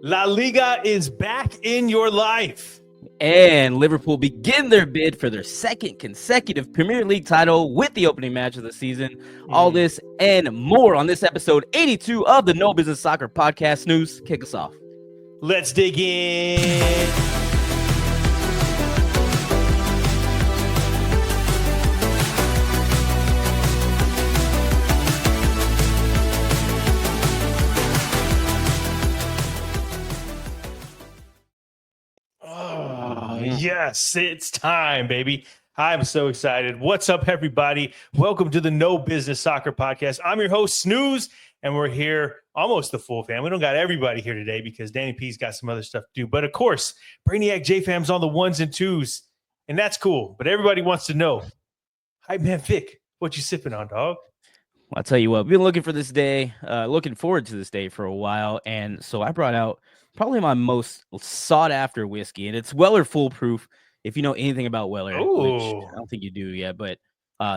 La Liga is back in your life. And Liverpool begin their bid for their second consecutive Premier League title with the opening match of the season. All this and more on this episode 82 of the No Business Soccer Podcast. News, kick us off. Let's dig in. Yes, it's time, baby. I'm so excited. What's up, everybody? Welcome to the No Business Soccer Podcast. I'm your host, Snooze, and we're here almost the full fam. We don't got everybody here today because Danny P's got some other stuff to do. But of course, Brainiac J-Fam's on the ones and twos, and that's cool. But everybody wants to know, Hype Man Vic, what you sipping on, dog? Well, I'll tell you what, we've been looking for this day, looking forward to this day for a while. And so I brought out probably my most sought after whiskey, and it's Weller Foolproof. If you know anything about Weller, which I don't think you do yet, but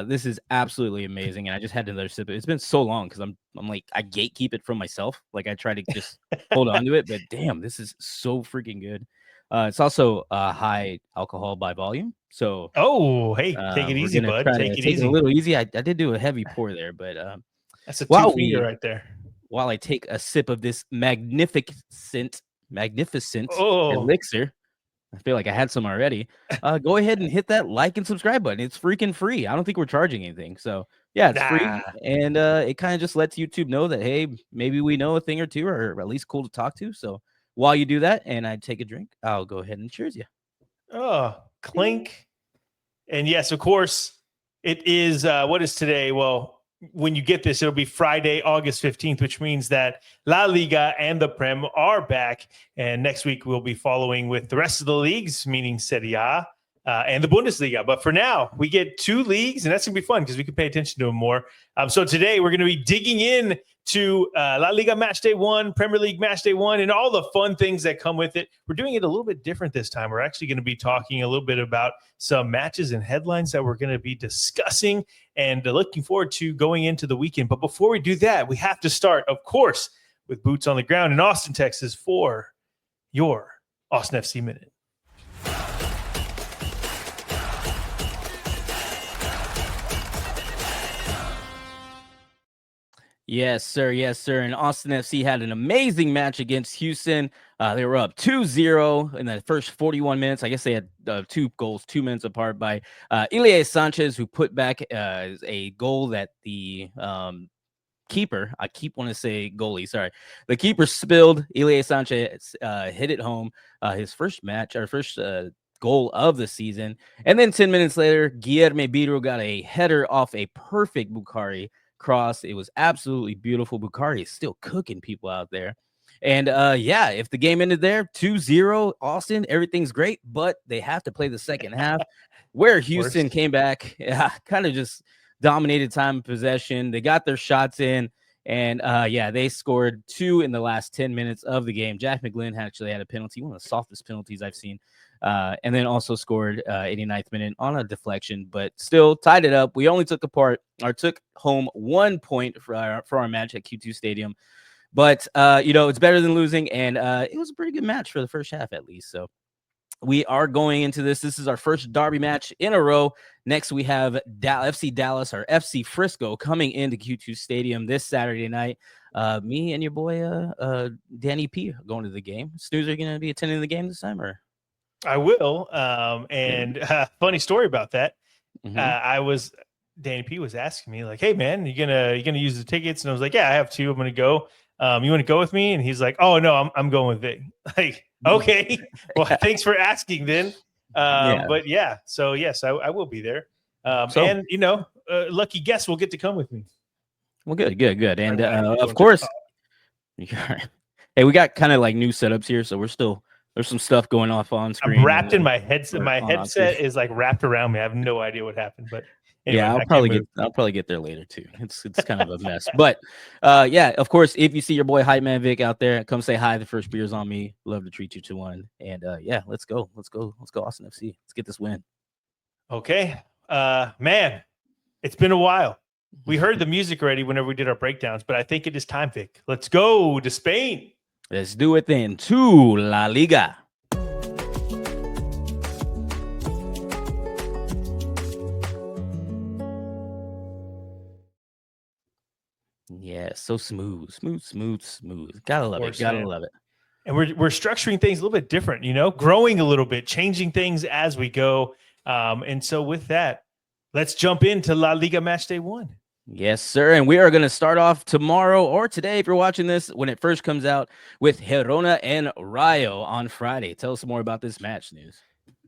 this is absolutely amazing. And I just had another sip. It's been so long because I'm like, I gatekeep it from myself. Like I try to just hold on to it, but damn, this is so freaking good. It's also high alcohol by volume. So, hey, take it easy, bud. Take it easy. A little easy. I did do a heavy pour there, but that's a two-finger right there. While I take a sip of this magnificent elixir, I feel like I had some already. Go ahead and hit that like and subscribe button. It's freaking free. I don't think we're charging anything. So yeah, it's free. And it kind of just lets YouTube know that, hey, maybe we know a thing or two, or at least cool to talk to. So while you do that and I take a drink, I'll go ahead and cheers you. Oh, clink. And yes, of course, it is, what is today? Well, when you get this, it'll be Friday, August 15th, which means that La Liga and the Prem are back. And next week, we'll be following with the rest of the leagues, meaning Serie A and the Bundesliga. But for now, we get two leagues, and that's going to be fun because we can pay attention to them more. So today, we're going to be digging in to La Liga Match Day 1, Premier League Match Day 1, and all the fun things that come with it. We're doing it a little bit different this time. We're actually going to be talking a little bit about some matches and headlines that we're going to be discussing and looking forward to going into the weekend. But before we do that, we have to start, of course, with boots on the ground in Austin, Texas for your Austin FC Minute. Yes, sir. Yes, sir. And Austin FC had an amazing match against Houston. They were up 2-0 in the first 41 minutes. I guess they had two goals 2 minutes apart by Ilie Sanchez, who put back a goal that the keeper, I keep wanting to say goalie, sorry. The keeper spilled. Ilie Sanchez hit it home. His first match, or first goal of the season. And then 10 minutes later, Guilherme Biro got a header off a perfect Bukhari cross. It was absolutely beautiful. Bukhari is still cooking people out there. And if the game ended there 2-0 Austin, everything's great, but they have to play the second half where Houston came back, kind of just dominated time of possession. They got their shots in, and they scored 2 in the last 10 minutes of the game. Jack McGlynn actually had a penalty, one of the softest penalties I've seen. And then also scored 89th minute on a deflection, but still tied it up. We only took home 1 point for our match at Q2 Stadium. But, it's better than losing, and it was a pretty good match for the first half at least. So we are going into this. This is our first derby match in a row. Next, we have FC Dallas or FC Frisco coming into Q2 Stadium this Saturday night. Me and your boy Danny P are going to the game. Snooze, are you going to be attending the game this time, or? I will. Funny story about that. Danny P was asking me like, "Hey man, you gonna use the tickets?" And I was like, "Yeah, I have 2. I'm gonna go. You want to go with me?" And he's like, "Oh no, I'm going with Vic." Like, okay, well, thanks for asking then. But yeah, so yes, I will be there. And lucky guest will get to come with me. Well, good. And of course, hey, we got kind of like new setups here, so there's some stuff going off on screen. I'm wrapped in my headset. My headset is like wrapped around me. I have no idea what happened, but anyway, I'll probably get there later too. It's kind of a mess, but of course, if you see your boy Hype Man Vic out there, come say hi. The first beer's on me. Love to treat you to one. And let's go Austin FC. Let's get this win. Okay, man, it's been a while. We heard the music already whenever we did our breakdowns, but I think it is time, Vic. Let's go to Spain. Let's do it then to La Liga. Yeah, so smooth. Gotta love it. Gotta love it. And we're structuring things a little bit different, growing a little bit, changing things as we go. And so with that, let's jump into La Liga match day 1. Yes, sir. And we are going to start off tomorrow or today, if you're watching this, when it first comes out, with Girona and Rayo on Friday. Tell us more about this match, News.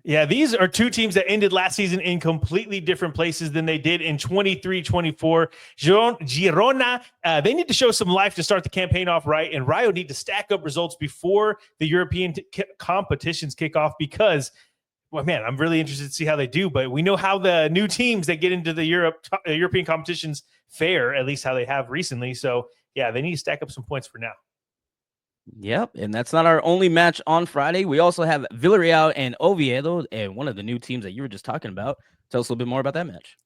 Yeah, these are two teams that ended last season in completely different places than they did in 23-24. Girona, they need to show some life to start the campaign off right, and Rayo need to stack up results before the European competitions kick off because, well, man, I'm really interested to see how they do, but we know how the new teams that get into the European competitions fare, at least how they have recently. So, yeah, they need to stack up some points for now. Yep, and that's not our only match on Friday. We also have Villarreal and Oviedo, and one of the new teams that you were just talking about. Tell us a little bit more about that match.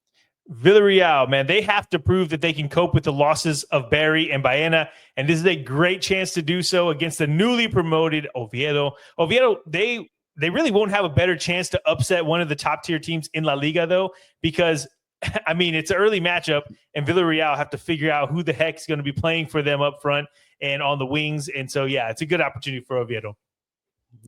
Villarreal, man, they have to prove that they can cope with the losses of Barry and Baena, and this is a great chance to do so against the newly promoted Oviedo. Oviedo, they really won't have a better chance to upset one of the top-tier teams in La Liga, though, because, I mean, it's an early matchup, and Villarreal have to figure out who the heck is going to be playing for them up front and on the wings. And so, yeah, it's a good opportunity for Oviedo.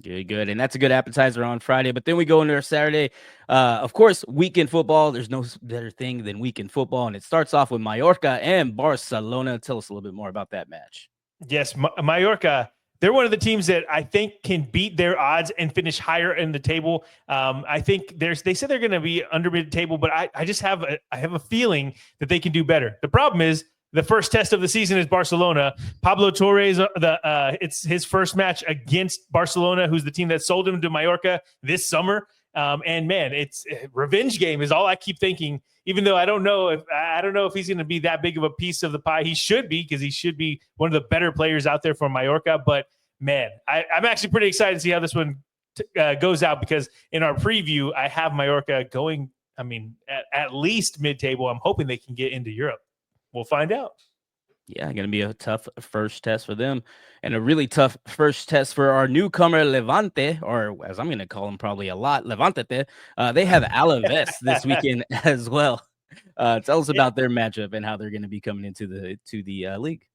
Good. And that's a good appetizer on Friday. But then we go into our Saturday. Of course, weekend football. There's no better thing than weekend football. And it starts off with Mallorca and Barcelona. Tell us a little bit more about that match. Yes, Mallorca, they're one of the teams that I think can beat their odds and finish higher in the table. I think they said they're going to be under mid-table, but I just have a feeling that they can do better. The problem is, the first test of the season is Barcelona. Pablo Torres, it's his first match against Barcelona, who's the team that sold him to Mallorca this summer. And man, it's a revenge game is all I keep thinking. Even though I don't know if he's going to be that big of a piece of the pie. He should be, because he should be one of the better players out there for Mallorca. But man, I'm actually pretty excited to see how this one goes out, because in our preview, I have Mallorca going. I mean, at least mid-table. I'm hoping they can get into Europe. We'll find out. Yeah, going to be a tough first test for them, and a really tough first test for our newcomer Levante, or as I'm going to call them probably a lot, Levantete. They have Alaves this weekend as well. Tell us about their matchup and how they're going to be coming into the league.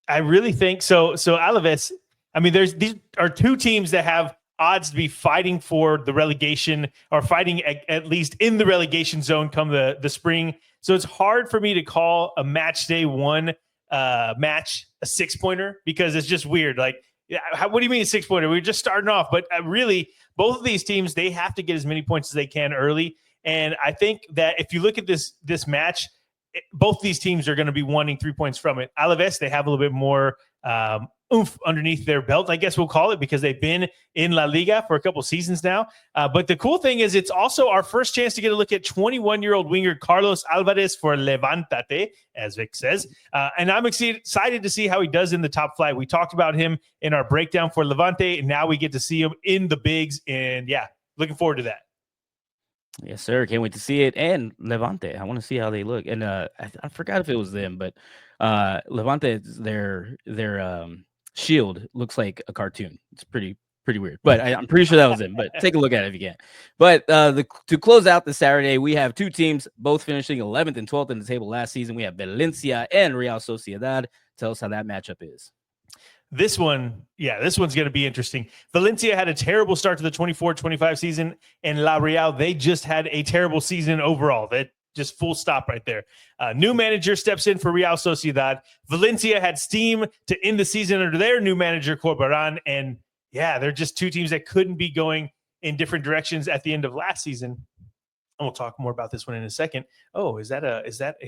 I really think so. So Alaves, I mean, these are two teams that have odds to be fighting for the relegation, or fighting at least in the relegation zone come the spring. So it's hard for me to call a match day 1 match a 6-pointer, because it's just weird. Like, what do you mean a 6-pointer? We're just starting off. But really, both of these teams, they have to get as many points as they can early. And I think that if you look at this match, both these teams are going to be wanting 3 points from it. Alaves, they have a little bit more oomph underneath their belt, I guess we'll call it, because they've been in La Liga for a couple seasons now. But the cool thing is, it's also our first chance to get a look at 21-year-old winger Carlos Alvarez for Levantate, as Vic says. And I'm excited to see how he does in the top flight. We talked about him in our breakdown for Levante, and now we get to see him in the bigs. And yeah, looking forward to that. Yes, sir. Can't wait to see it. And Levante, I want to see how they look. And I forgot if it was them, but Levante, their shield looks like a cartoon. It's pretty weird, but I'm pretty sure that was them. But take a look at it if you can. But to close out the Saturday, we have two teams both finishing 11th and 12th in the table last season. We have Valencia and Real Sociedad. Tell us how that matchup is. This one's going to be interesting. Valencia had a terrible start to the 24-25 season, and La Real, they just had a terrible season overall. That just full stop right there. New manager steps in for Real Sociedad. Valencia had steam to end the season under their new manager, Corberán, and yeah, they're just two teams that couldn't be going in different directions at the end of last season. And we'll talk more about this one in a second. Oh, what is that?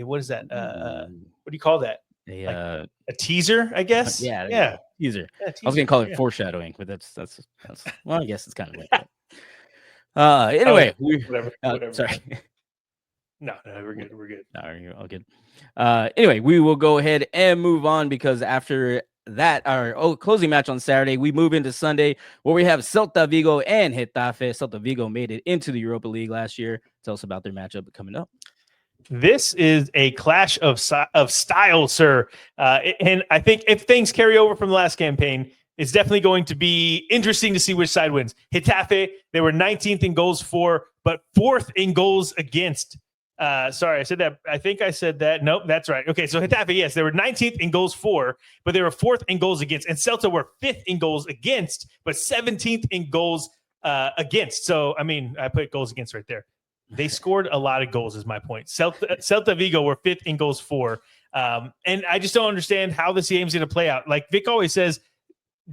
What do you call that? A teaser, I guess. Yeah. Teaser. I was gonna call it foreshadowing, but that's well, I guess it's kind of like that. Anyway, whatever. Sorry. No, we're good. No, you're all good. Anyway, we will go ahead and move on, because after that, our closing match on Saturday, we move into Sunday, where we have Celta Vigo and Getafe. Celta Vigo made it into the Europa League last year. Tell us about their matchup coming up. This is a clash of style, sir. And I think if things carry over from the last campaign, it's definitely going to be interesting to see which side wins. Getafe, they were 19th in goals for, but 4th in goals against. Sorry, I said that. I think I said that. Nope, that's right. Okay, so Getafe, yes, they were 19th in goals for, but they were 4th in goals against. And Celta were 5th in goals against, but 17th in goals against. So, I mean, I put goals against right there. They scored a lot of goals is my point. Celta Vigo were 5th in goals for. And I just don't understand how this game's going to play out. Like Vic always says,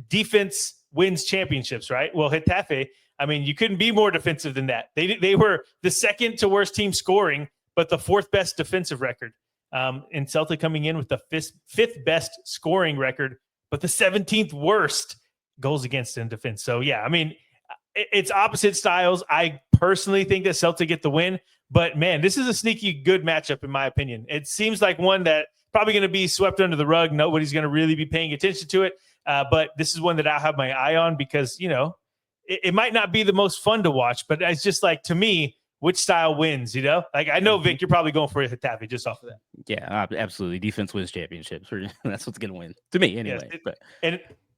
defense wins championships, right? Well, Getafe, I mean, you couldn't be more defensive than that. They were the second to worst team scoring, but the 4th best defensive record. And Celta coming in with the 5th best scoring record, but the 17th worst goals against in defense. So, yeah, I mean, it's opposite styles. I personally think that Celta get the win, but man, this is a sneaky good matchup in my opinion. It seems like one that probably going to be swept under the rug. Nobody's going to really be paying attention to it. But this is one that I'll have my eye on because, you know, it might not be the most fun to watch, but it's just like, to me, which style wins, you know? Like, I know, Vic, you're probably going for Getafe just off of that. Yeah, absolutely. Defense wins championships. That's what's going to win to me anyway. Yes, but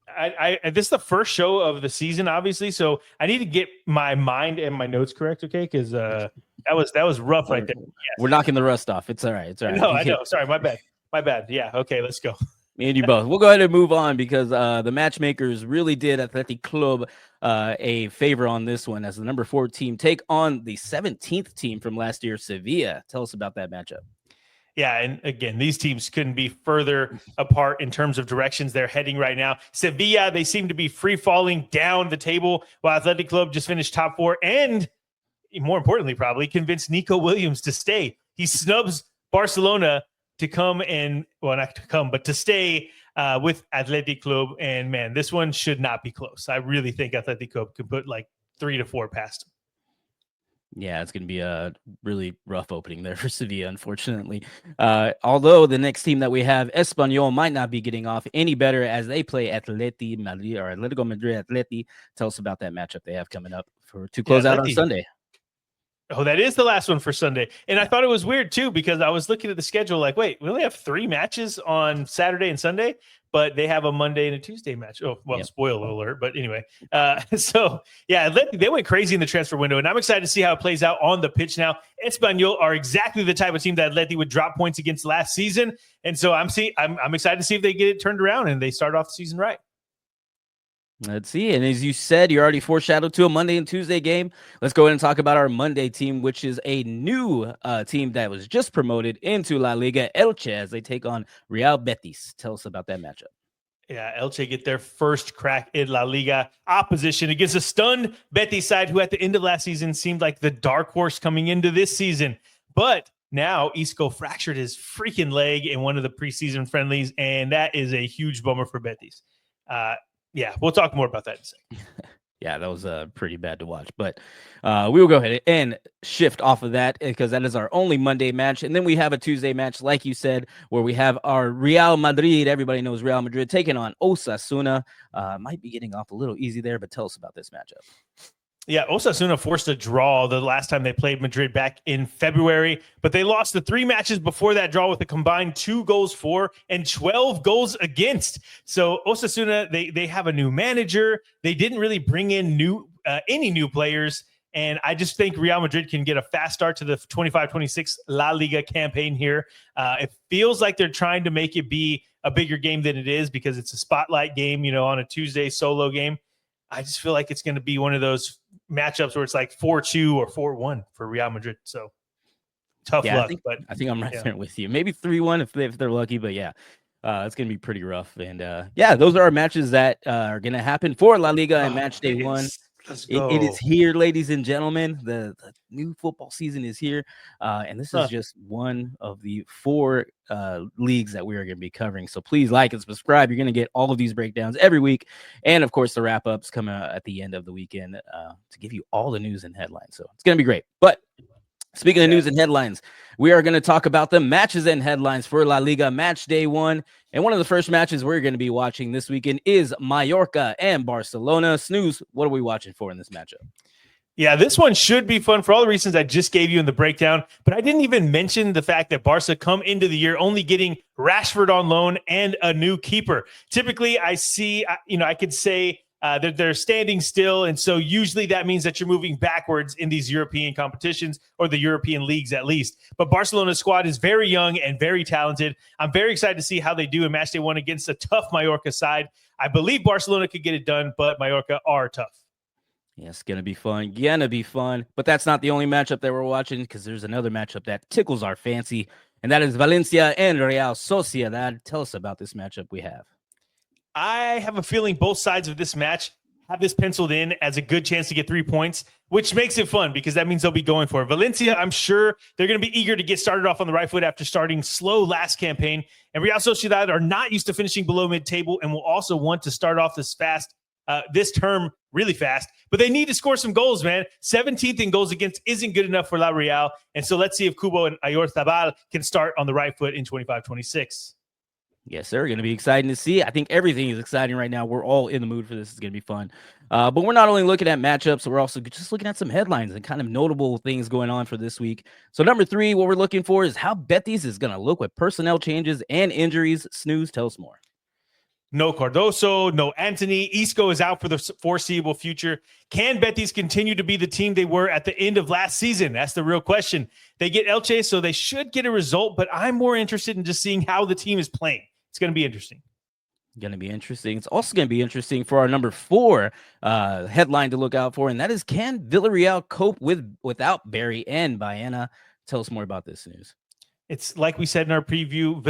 I this is the first show of the season, obviously, so I need to get my mind and my notes correct, okay? Because that was rough right there. Yes. We're knocking the rust off. It's all right. It's all right. No, I know. Sorry, my bad. Yeah, okay, let's go. Me and you both. We'll go ahead and move on because the matchmakers really did Athletic Club a favor on this one as the number 4 team take on the 17th team from last year, Sevilla. Tell us about that matchup. Yeah, and again, these teams couldn't be further apart in terms of directions they're heading right now. Sevilla, they seem to be free-falling down the table, while Athletic Club just finished top 4, and more importantly, probably convinced Nico Williams to stay. He snubs Barcelona to come and, well, not to come, but to stay with Athletic Club. And man, this one should not be close. I really think Athletic Club could put like 3 to 4 past him. Yeah, it's going to be a really rough opening there for Sevilla, unfortunately. Although the next team that we have, Espanyol, might not be getting off any better as they play Atleti Madrid or Atletico Madrid Atleti. Tell us about that matchup they have coming up to close out on Sunday. Oh, that is the last one for Sunday. And I thought it was weird, too, because I was looking at the schedule like, wait, we only have 3 matches on Saturday and Sunday, but they have a Monday and a Tuesday match. Oh, well, Spoiler alert. But anyway, so, yeah, they went crazy in the transfer window, and I'm excited to see how it plays out on the pitch now. Espanyol are exactly the type of team that Atleti would drop points against last season. And so I'm excited to see if they get it turned around and they start off the season right. Let's see. And as you said, you already foreshadowed to a Monday and Tuesday game. Let's go ahead and talk about our Monday team, which is a new team that was just promoted into La Liga, Elche, as they take on Real Betis. Tell us about that matchup. Yeah, Elche get their first crack in La Liga opposition against a stunned Betis side who at the end of last season seemed like the dark horse coming into this season. But now Isco fractured his freaking leg in one of the preseason friendlies, and that is a huge bummer for Betis. Yeah, we'll talk more about that in a second. Yeah, that was pretty bad to watch, but we will go ahead and shift off of that because that is our only Monday match. And then we have a Tuesday match, like you said, where we have our Real Madrid. Everybody knows Real Madrid taking on Osasuna. Might be getting off a little easy there, but tell us about this matchup. Yeah, Osasuna forced a draw the last time they played Madrid back in February, but they lost the 3 matches before that draw with a combined 2 goals for and 12 goals against. So Osasuna, they have a new manager. They didn't really bring in any new players, and I just think Real Madrid can get a fast start to the 25-26 La Liga campaign here. It feels like they're trying to make it be a bigger game than it is because it's a spotlight game, on a Tuesday solo game. I just feel like it's going to be one of those matchups where it's like 4-2 or 4-1 for Real Madrid. So tough luck. I think I'm right there with you. Maybe 3-1 if they're lucky, but yeah, it's going to be pretty rough. And those are our matches that are going to happen for La Liga and match day 1. It is here, ladies and gentlemen. The new football season is here, and this is just one of the 4 leagues that we are going to be covering. So please like and subscribe. You're going to get all of these breakdowns every week, and of course the wrap-ups come out at the end of the weekend to give you all the news and headlines. So it's going to be great. But speaking of news and headlines, we are going to talk about the matches and headlines for La Liga match day 1. And one of the first matches we're going to be watching this weekend is Mallorca and Barcelona. Snooze, what are we watching for in this matchup? Yeah, this one should be fun for all the reasons I just gave you in the breakdown, but I didn't even mention the fact that Barca come into the year only getting Rashford on loan and a new keeper. Typically, I see, I could say that they're standing still, and so usually that means that you're moving backwards in these European competitions or the European leagues at least. But Barcelona's squad is very young and very talented. I'm very excited to see how they do in match day one against a tough Mallorca side. I believe Barcelona could get it done, but Mallorca are tough. Yeah, it's going to be fun. Gonna be fun. But that's not the only matchup that we're watching, because there's another matchup that tickles our fancy, and that is Valencia and Real Sociedad. Tell us about this matchup we have. I have a feeling both sides of this match have this penciled in as a good chance to get 3 points, which makes it fun because that means they'll be going for it. Valencia, I'm sure they're going to be eager to get started off on the right foot after starting slow last campaign. And Real Sociedad are not used to finishing below mid-table and will also want to start off this term really fast, but they need to score some goals, man. 17th in goals against isn't good enough for La Real. And so let's see if Kubo and Ayorzabal can start on the right foot in 25-26. Yes, sir. Going to be exciting to see. I think everything is exciting right now. We're all in the mood for this. It's going to be fun. But we're not only looking at matchups, we're also just looking at some headlines and kind of notable things going on for this week. So number 3, what we're looking for is how Betis is going to look with personnel changes and injuries. Snooze, tell us more. No Cardoso, no Anthony. Isco is out for the foreseeable future. Can Betis continue to be the team they were at the end of last season? That's the real question. They get Elche, so they should get a result, but I'm more interested in just seeing how the team is playing. It's going to be interesting. Going to be interesting. It's also going to be interesting for our number 4 headline to look out for, and that is, can Villarreal cope without Barry and Baena? Tell us more about this news. It's like we said in our preview,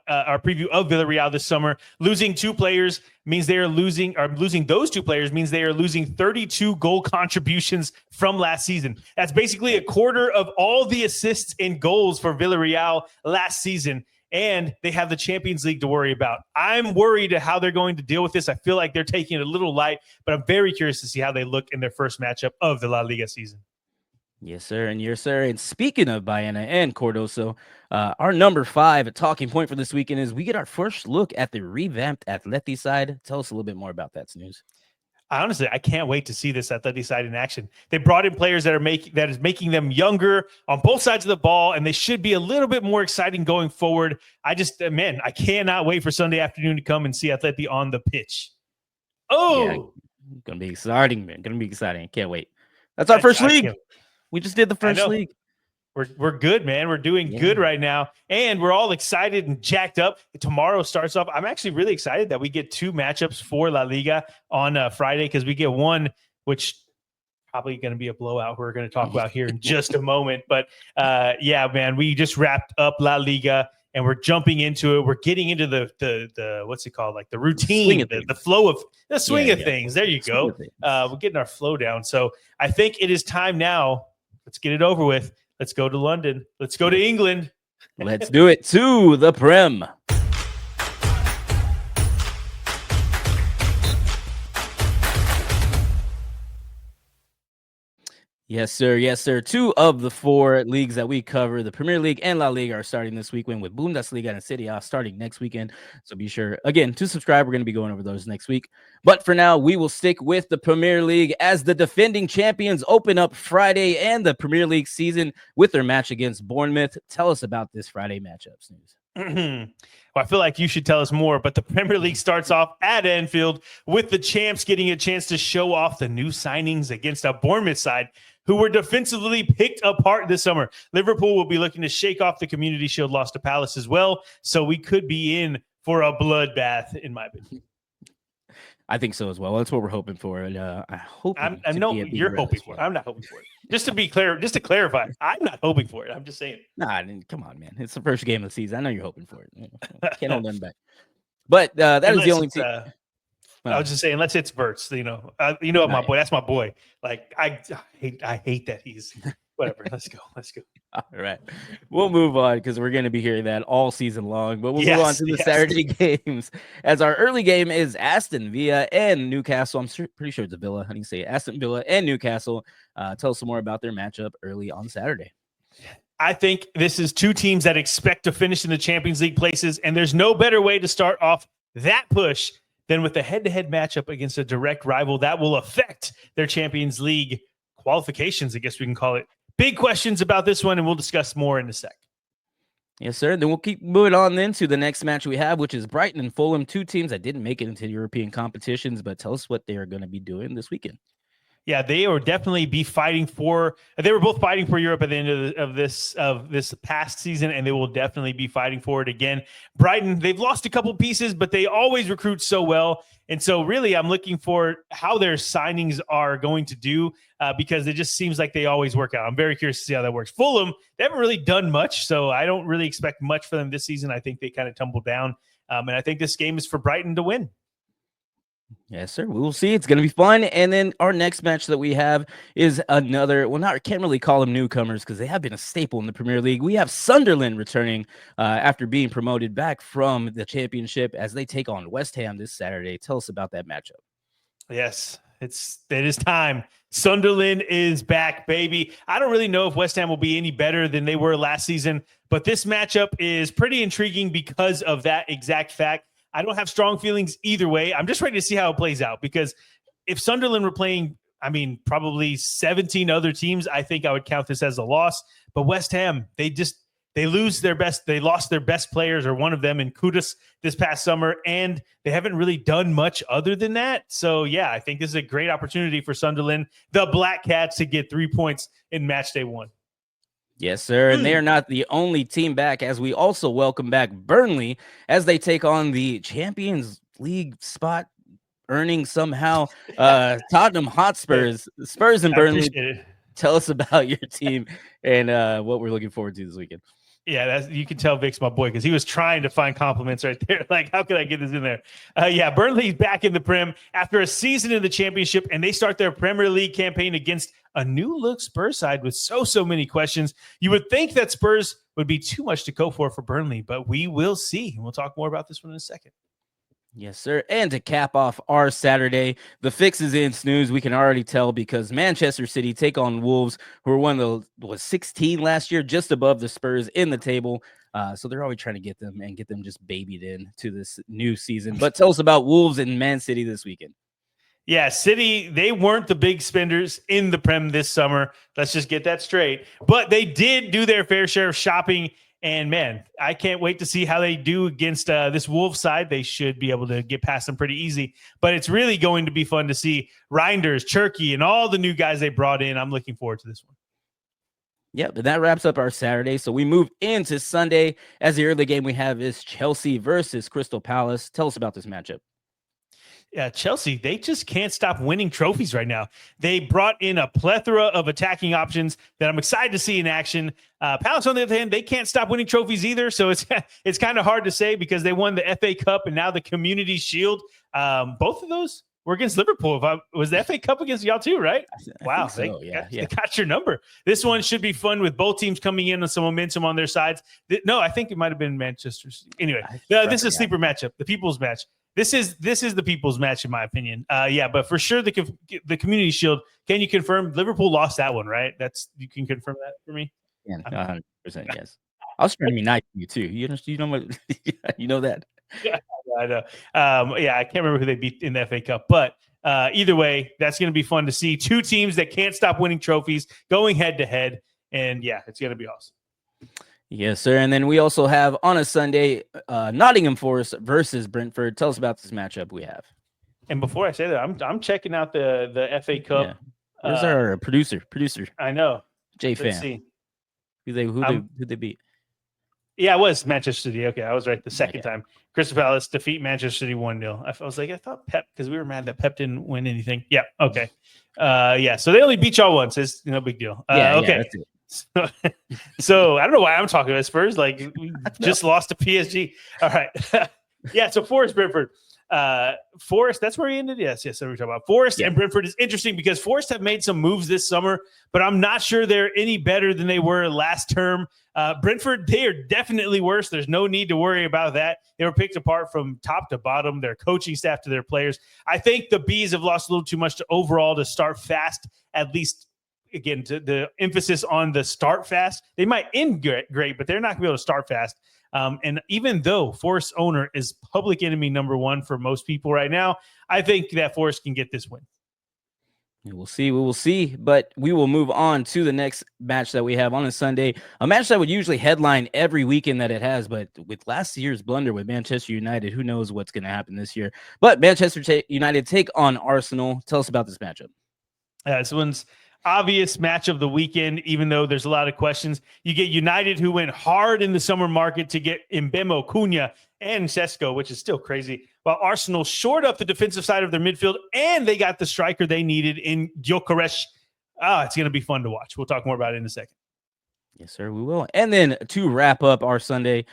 our preview of Villarreal this summer. Losing 2 players means they are losing those 2 players means they are losing 32 goal contributions from last season. That's basically a quarter of all the assists and goals for Villarreal last season. And they have the Champions League to worry about. I'm worried how they're going to deal with this. I feel like they're taking it a little light, but I'm very curious to see how they look in their first matchup of the La Liga season. Yes, sir. And speaking of Baena and Cardoso, our number 5 talking point for this weekend is we get our first look at the revamped Atleti side. Tell us a little bit more about that, Snooze. I can't wait to see this Atleti side in action. They brought in players that is making them younger on both sides of the ball, and they should be a little bit more exciting going forward. I cannot wait for Sunday afternoon to come and see Atleti on the pitch. Oh, yeah, gonna be exciting, man. Gonna be exciting. Can't wait. That's our first league. We just did the first league. We're good, man. We're doing good right now. And we're all excited and jacked up. Tomorrow starts off. I'm actually really excited that we get 2 matchups for La Liga on Friday, because we get one, which probably going to be a blowout we're going to talk about here in just a moment. But yeah, man, we just wrapped up La Liga and we're jumping into it. We're getting into the what's it called? Like the routine, the flow of the swing of things. There you go. We're getting our flow down. So I think it is time now. Let's get it over with. Let's go to London. Let's go to England. Let's do it to the Prem. Yes, sir. Yes, sir. 2 of the 4 leagues that we cover, the Premier League and La Liga, are starting this weekend, with Bundesliga and Serie A starting next weekend. So be sure, again, to subscribe. We're going to be going over those next week. But for now, we will stick with the Premier League as the defending champions open up Friday and the Premier League season with their match against Bournemouth. Tell us about this Friday matchup, Snooze. Well, I feel like you should tell us more, but the Premier League starts off at Anfield with the champs getting a chance to show off the new signings against a Bournemouth side who were defensively picked apart this summer. Liverpool will be looking to shake off the Community Shield loss to Palace as well, so we could be in for a bloodbath, in my opinion. I think so as well. That's what we're hoping for. And I hope I know you're hoping for it. I'm not hoping for it. Just to be clear, just to clarify, I'm not hoping for it. I'm just saying. Nah, come on, man. It's the first game of the season. I know you're hoping for it. Can't hold them back. But that is the only team. I was just saying, unless it's Verts, my boy. That's my boy. Like I hate that he's whatever. Let's go. All right, we'll move on because we're going to be hearing that all season long. But we'll move on to the Saturday games, as our early game is Aston Villa and Newcastle. I'm pretty sure it's a Villa. How do you say it? Aston Villa and Newcastle. Tell us some more about their matchup early on Saturday. I think this is 2 teams that expect to finish in the Champions League places, and there's no better way to start off that push than with a head-to-head matchup against a direct rival that will affect their Champions League qualifications, I guess we can call it. Big questions about this one, and we'll discuss more in a sec. Yes, sir. Then we'll keep moving on then to the next match we have, which is Brighton and Fulham, two teams that didn't make it into European competitions, but tell us what they are going to be doing this weekend. Yeah, they will definitely be fighting for. They were both fighting for Europe at the end of this past season, and they will definitely be fighting for it again. Brighton, they've lost a couple pieces, but they always recruit so well, and so really, I'm looking for how their signings are going to do because it just seems like they always work out. I'm very curious to see how that works. Fulham, they haven't really done much, so I don't really expect much for them this season. I think they kind of tumbled down, and I think this game is for Brighton to win. Yes, sir. We will see. It's going to be fun. And then our next match that we have is another, I can't really call them newcomers because they have been a staple in the Premier League. We have Sunderland returning after being promoted back from the championship as they take on West Ham this Saturday. Tell us about that matchup. Yes, it is time. Sunderland is back, baby. I don't really know if West Ham will be any better than they were last season, but this matchup is pretty intriguing because of that exact fact. I don't have strong feelings either way. I'm just ready to see how it plays out because if Sunderland were playing, probably 17 other teams, I think I would count this as a loss. But West Ham, they lost their best players or one of them in Kudus this past summer, and they haven't really done much other than that. So, yeah, I think this is a great opportunity for Sunderland, the Black Cats, to get 3 points in match day 1. Yes, sir. And they are not the only team back, as we also welcome back Burnley as they take on the Champions League spot earning somehow Tottenham Hotspurs. Spurs and Burnley. Tell us about your team and what we're looking forward to this weekend. Yeah, you can tell Vic's my boy because he was trying to find compliments right there. Like, how could I get this in there? Burnley's back in the Prem after a season in the Championship, and they start their Premier League campaign against a new-look Spurs side with so many questions. You would think that Spurs would be too much to go for Burnley, but we will see. We'll talk more about this one in a second. Yes, sir. And to cap off our Saturday, the fix is in snooze. We can already tell because Manchester City take on Wolves, who were one of the 16 last year, just above the Spurs in the table. So they're always trying to get them just babied in to this new season. But tell us about Wolves and Man City this weekend. Yeah, City, they weren't the big spenders in the Prem this summer. Let's just get that straight. But they did do their fair share of shopping. And, man, I can't wait to see how they do against this Wolves side. They should be able to get past them pretty easy. But it's really going to be fun to see Reinders, Cherky, and all the new guys they brought in. I'm looking forward to this one. Yeah, but that wraps up our Saturday. So we move into Sunday as the early game we have is Chelsea versus Crystal Palace. Tell us about this matchup. Yeah, Chelsea, they just can't stop winning trophies right now. They brought in a plethora of attacking options that I'm excited to see in action. Palace, on the other hand, they can't stop winning trophies either. So it's kind of hard to say because they won the FA Cup and now the Community Shield. Both of those were against Liverpool. Was the FA Cup against y'all too, right? Wow, so. They got your number. This one should be fun with both teams coming in with some momentum on their sides. No, I think it might have been Manchester. Anyway, this is a sleeper matchup, the people's match. This is the people's match, in my opinion. But for sure, the Community Shield. Can you confirm Liverpool lost that one? Right? You can confirm that for me. Yeah, 100%. Yes. I was trying to be nice to you too. You know what? You know that. Yeah, I know. I can't remember who they beat in the FA Cup, but either way, that's going to be fun to see. Two teams that can't stop winning trophies going head to head, and it's going to be awesome. Yes, sir. And then we also have on a Sunday, Nottingham Forest versus Brentford. Tell us about this matchup we have. And before I say that, I'm checking out the FA Cup. Yeah. Where's our producer? I know. J-Fan. Who they beat? Yeah, it was Manchester City. Okay, I was right the second time. Crystal Palace defeat Manchester City 1-0. I was like, I thought Pep, because we were mad that Pep didn't win anything. Yeah, okay. So they only beat y'all once. It's no big deal. Okay. So I don't know why I'm talking about Spurs. Like, we just lost to PSG. All right. So Forest, Brentford. Forest, that's where he ended. Yes. That's what we're talking about. Forest and Brentford is interesting because Forest have made some moves this summer, but I'm not sure they're any better than they were last term. Brentford, they are definitely worse. There's no need to worry about that. They were picked apart from top to bottom, their coaching staff to their players. I think the Bees have lost a little too much overall to start fast, at least. Again, to the emphasis on the start fast. They might end great, but they're not going to be able to start fast. And even though Forest owner is public enemy number one for most people right now, I think that Forest can get this win. We will see. We will see. But we will move on to the next match that we have on a Sunday. A match that would usually headline every weekend that it has. But with last year's blunder with Manchester United, who knows what's going to happen this year. But Manchester United take on Arsenal. Tell us about this matchup. This one's obvious match of the weekend, even though there's a lot of questions. You get United, who went hard in the summer market to get Mbemo, Cunha, and Sesko, which is still crazy, while Arsenal shored up the defensive side of their midfield, and they got the striker they needed in Gyökeres. It's going to be fun to watch. We'll talk more about it in a second. Yes, sir, we will. And then to wrap up our Sunday,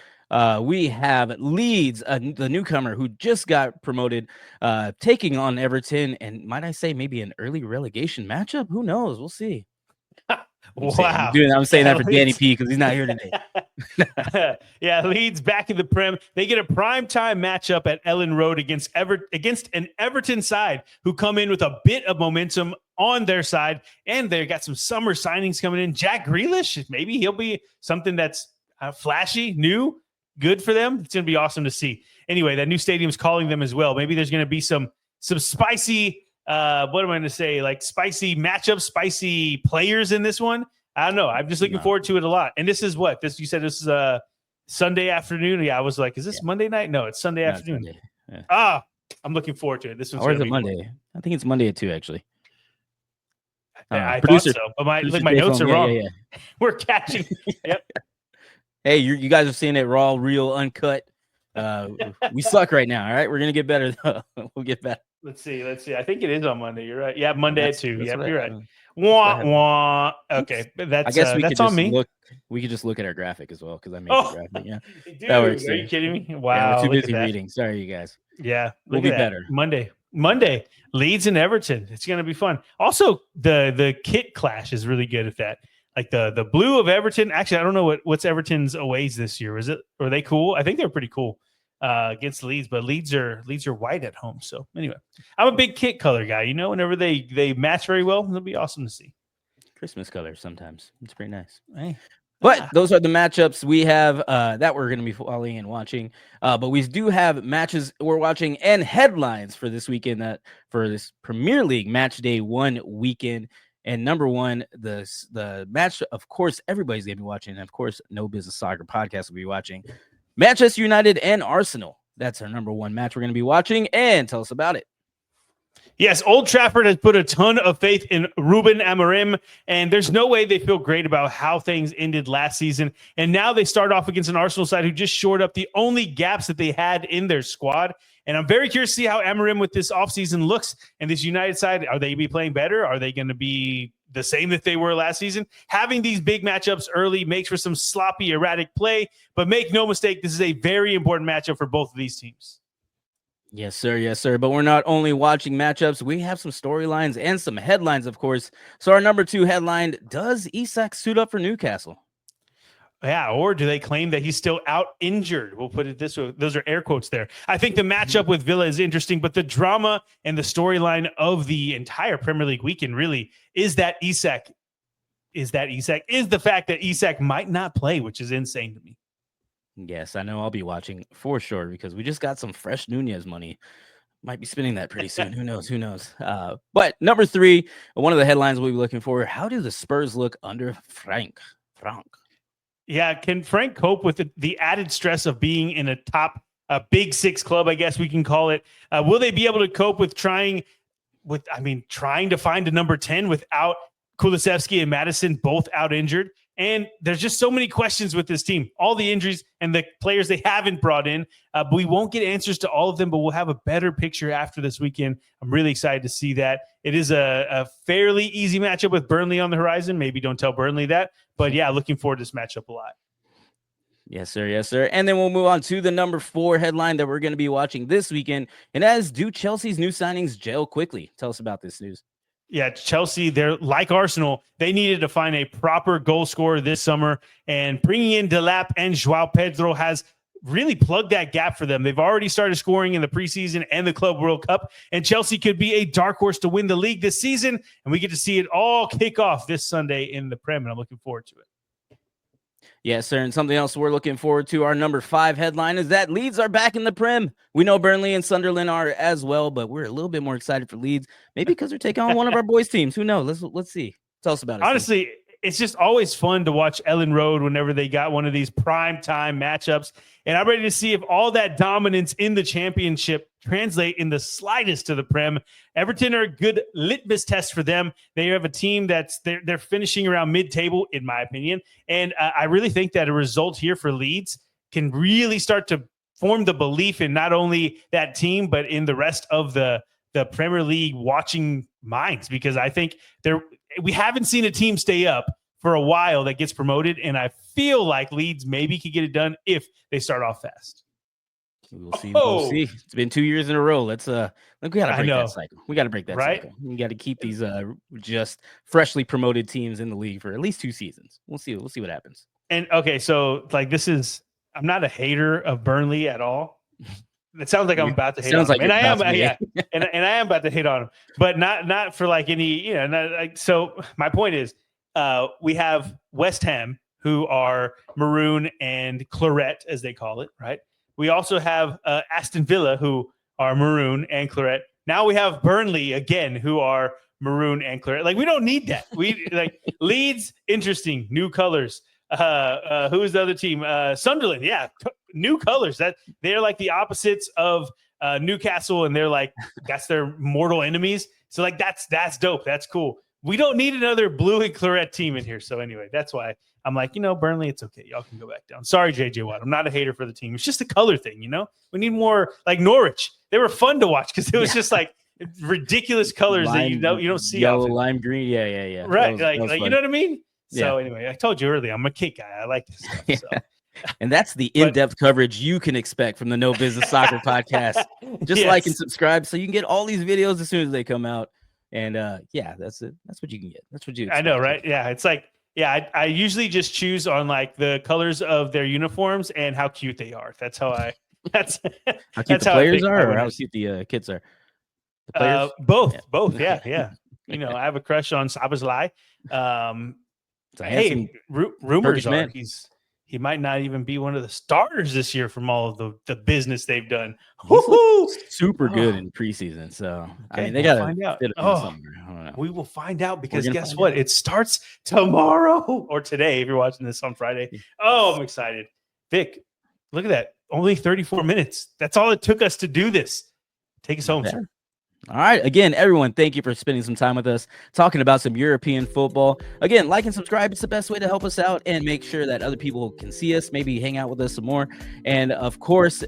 we have Leeds, the newcomer who just got promoted, taking on Everton. And might I say maybe an early relegation matchup? Who knows? We'll see. Wow. I'm saying that for Danny P because he's not here today. Yeah, Leeds back in the Prem. They get a primetime matchup at Ellen Road against an Everton side who come in with a bit of momentum on their side, and they got some summer signings coming in. Jack Grealish, maybe he'll be something that's flashy, new, good for them. It's going to be awesome to see. Anyway, that new stadium's calling them as well. Maybe there's going to be some spicy what am I going to say? Like spicy matchups, spicy players in this one. I don't know. I'm just looking forward to it a lot. And this is what you said. This is Sunday afternoon. Yeah, I was like, is this Monday night? No, it's Sunday afternoon. Sunday. Yeah. I'm looking forward to it. This one's or is it Monday? Fun. I think it's Monday at 2, actually. I thought so, but my notes are wrong. Yeah. We're catching. Yep. Hey, you guys are seeing it raw, real, uncut. We suck right now. All right, we're gonna get better though. We'll get better. Let's see. I think it is on Monday. You're right. Yeah, Monday at 2. Yep, you're right. Wah. Okay, that's. I guess that's on me. We could just look at our graphic as well because I made the graphic. Yeah, dude, that works. Are you kidding me? Wow, yeah, we're too busy reading. Sorry, you guys. Yeah, we'll be better. Monday, Leeds and Everton. It's gonna be fun. Also, the kit clash is really good at that. Like the blue of Everton. Actually, I don't know what's Everton's aways this year. Are they cool? I think they're pretty cool. Against Leeds, but Leeds are white at home. So anyway, I'm a big kit color guy. You know, whenever they match very well, it'll be awesome to see. Christmas colors sometimes. It's pretty nice. Hey. But those are the matchups we have that we're going to be following and watching. But we do have matches we're watching and headlines for this weekend for this Premier League match day 1 weekend. And number one, the match, of course, everybody's going to be watching. And of course, No Business Soccer podcast will be watching. Manchester United and Arsenal. That's our number 1 match we're going to be watching. And tell us about it. Yes, Old Trafford has put a ton of faith in Ruben Amorim, and there's no way they feel great about how things ended last season. And now they start off against an Arsenal side who just shored up the only gaps that they had in their squad. And I'm very curious to see how Amorim with this offseason looks. And this United side, are they be playing better? Are they going to be the same that they were last season? Having these big matchups early makes for some sloppy, erratic play. But make no mistake, this is a very important matchup for both of these teams. Yes, sir. Yes, sir. But we're not only watching matchups. We have some storylines and some headlines, of course. So our number 2 headline, does Isak suit up for Newcastle? Yeah, or do they claim that he's still out injured? We'll put it this way. Those are air quotes there. I think the matchup with Villa is interesting, but the drama and the storyline of the entire Premier League weekend really is the fact that Isak might not play, which is insane to me. Yes, I know I'll be watching for sure because we just got some fresh Nunez money. Might be spending that pretty soon. Who knows? But number 3, one of the headlines we'll be looking for, how do the Spurs look under Frank? Yeah, can Frank cope with the added stress of being in a big 6 club, I guess we can call it? Will they be able to cope with trying to find a number 10 without Kulusevski and Madison both out injured? And there's just so many questions with this team, all the injuries and the players they haven't brought in. But we won't get answers to all of them, but we'll have a better picture after this weekend. I'm really excited to see that. It is a fairly easy matchup with Burnley on the horizon. Maybe don't tell Burnley that. But yeah, looking forward to this matchup a lot. Yes, sir. Yes, sir. And then we'll move on to the number 4 headline that we're going to be watching this weekend. And as do Chelsea's new signings gel quickly. Tell us about this news. Yeah, Chelsea, they're like Arsenal. They needed to find a proper goal scorer this summer, and bringing in Delap and João Pedro has really plugged that gap for them. They've already started scoring in the preseason and the Club World Cup, and Chelsea could be a dark horse to win the league this season, and we get to see it all kick off this Sunday in the Prem, and I'm looking forward to it. Yes, sir. And something else we're looking forward to, our number 5 headline, is that Leeds are back in the Prem. We know Burnley and Sunderland are as well, but we're a little bit more excited for Leeds. Maybe because they're taking on one of our boys' teams. Who knows? Let's see. Tell us about it. Honestly, Steve. It's just always fun to watch Ellen Road whenever they got one of these prime time matchups. And I'm ready to see if all that dominance in the championship translate in the slightest to the Prem. Everton are a good litmus test for them. They have a team that's they're finishing around mid-table, in my opinion. And I really think that a result here for Leeds can really start to form the belief in not only that team, but in the rest of the Premier League watching minds, because I think we haven't seen a team stay up for a while that gets promoted, and I feel like Leeds maybe could get it done if they start off fast. We'll see. We'll see. It's been 2 years in a row. Let's we gotta break that cycle. We gotta break that cycle. We gotta keep these just freshly promoted teams in the league for at least 2 seasons. We'll see what happens. And okay, so like I'm not a hater of Burnley at all. It sounds like I'm about to hate on him. And I am, yeah. and I am about to hate on him, but not for like any, not like, so my point is, we have West Ham, who are maroon and claret, as they call it, right? We also have Aston Villa, who are maroon and claret. Now we have Burnley again, who are maroon and claret. Like, we don't need that. We like Leeds, interesting, new colors. Who is the other team? Sunderland, yeah, new colors. That they're like the opposites of Newcastle, and they're like that's their mortal enemies. So like that's dope. That's cool. We don't need another blue and claret team in here. So anyway, that's why I'm like, Burnley, it's okay. Y'all can go back down. Sorry, JJ Watt. I'm not a hater for the team. It's just a color thing, We need more like Norwich. They were fun to watch because it was just like ridiculous colors that you don't see. Yellow, lime, green. Yeah. Right. That was you know what I mean? So anyway, I told you earlier, I'm a kick guy. I like this stuff. So. And that's the in-depth coverage you can expect from the No Business Soccer podcast. Just like and subscribe so you can get all these videos as soon as they come out. And that's it. That's what you can get. That's what you expect. I know, right? Yeah. It's like, I usually just choose on like the colors of their uniforms and how cute they are. That's how that's how cute the players are, or how cute the kids are. The players? Both. Yeah. I have a crush on Szoboszlai. Hey, rumors are he might not even be one of the starters this year from all of the business they've done. Super good in preseason. So I mean, they got to find out. I don't know. We will find out because guess what? It starts tomorrow or today if you're watching this on Friday. Oh, I'm excited. Vic, look at that. Only 34 minutes. That's all it took us to do this. Take us home, sir. All right. Again, everyone, thank you for spending some time with us talking about some European football. Again, like and subscribe. It's the best way to help us out and make sure that other people can see us, maybe hang out with us some more. And of course,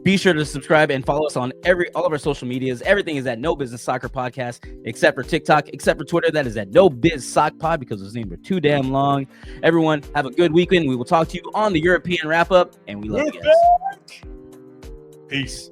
be sure to subscribe and follow us on all of our social medias. Everything is at No Business Soccer Podcast, except for TikTok, except for Twitter. That is at No Biz Soc Pod because those names are too damn long. Everyone, have a good weekend. We will talk to you on the European wrap up, and we love you guys. Peace.